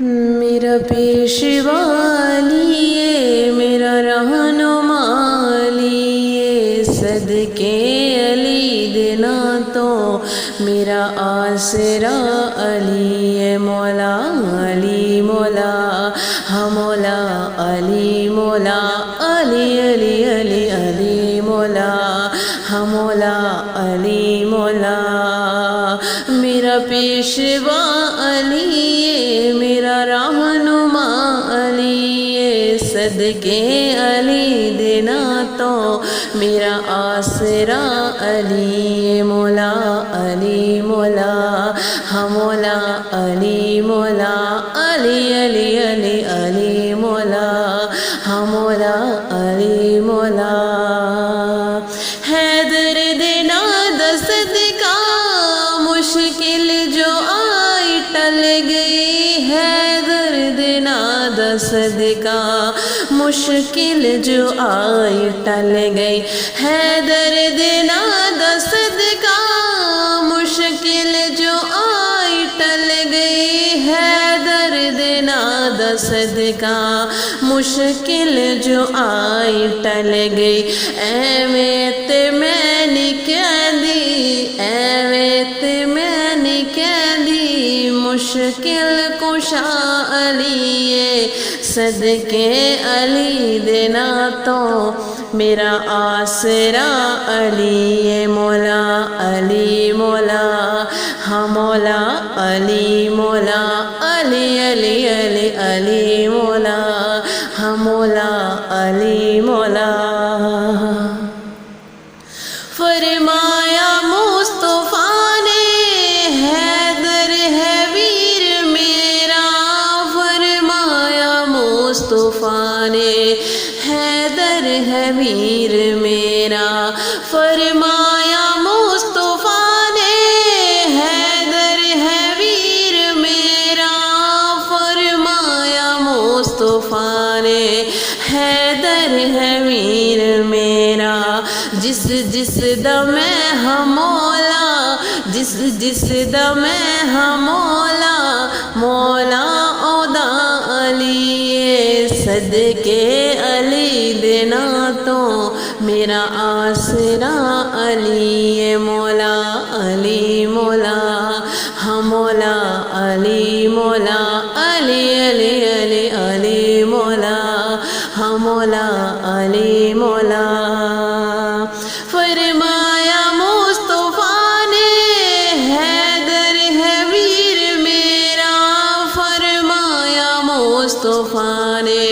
میرا پیشوا لیے، میرا رہنما لیے، صدقے علی دینا تو میرا آسرا علی ہے۔ مولا علی مولا، ہاں مولا علی مولا، علی علی علی علی مولا، ہاں مولا علی مولا۔ میرا پیشوا علی ہے، میرا رہنما علی ہے، صدقے علی دینا تو میرا آسرا علی ہے۔ مولا علی مولا، ہاں مولا علی مولا، علی علی علی علی مولا، ہاں مولا علی مولا۔ حیدر دینا صدقہ مشکل جو آئی ٹل گئی، حیدر دینا صدقہ مشکل جو آئی ٹل گئی، حیدر دینا صدقہ مشکل جو آئی ٹل گئی، حیدر دینا صدقہ مشکل جو آئی ٹل گئی۔ ایویت میں نے کہہ دی، ایویت میں نے کہہ دی، مشکل کشا علی ہے، صدقے علی دینا تو میرا آسرا علی ہے۔ مولا علی مولا، ہاں مولا علی مولا، علی علی علی علی مولا، ہاں مولا علی مولا۔ فرمایا مصطفیٰ نے حیدر ہے ویر میرا، فرمایا مصطفیٰ نے حیدر ہے ویر میرا، فرمایا مصطفیٰ نے حیدر ہے ویر میرا، فرمایا مصطفیٰ نے حیدر ہے ویر میرا۔ جس جس دم ہاں مولا، جس جس دم ہاں مولا، مولا عدا علی ہے، صدقے علی دینا تو میرا آسرا علی ہے۔ مولا علی مولا، ہاں مولا علی مولا، علی علی علی علی مولا، ہاں مولا علی مولا۔ فرمایا مصطفیٰ نے حیدر ہے ویر میرا، فرمایا مصطفیٰ نے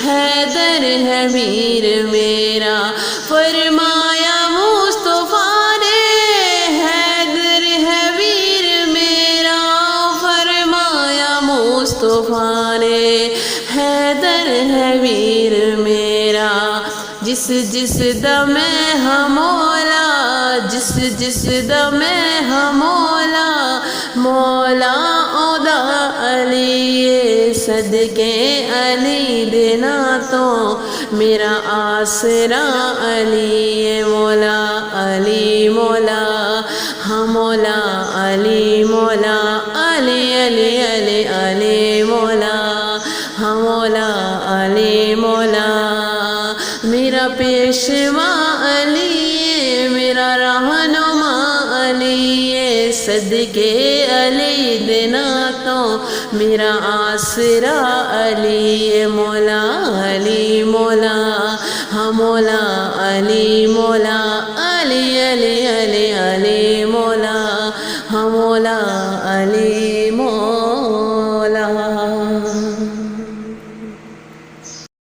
حیدر ہے ویر میرا، فرمایا مصطفیٰ نے حیدر ہے ویر میرا، فرمایا مصطفیٰ نے حیدر ہے ویر میرا۔ جس جس دم ہاں مولا، جس جس دم ہاں مولا، مولا عدا علی ہے، صدقے علی دینا تو میرا آسرا علی ہے۔ مولا علی مولا، ہاں مولا علی مولا، علی علی علی علی مولا، ہاں مولا علی مولا۔ میرا پیشوا علی ہے، میرا رہنما علی ہے، صدقے علی دینا تو میرا آسرا علی ہے۔ مولا علی مولا، ہاں مولا علی مولا، علی علی علی علی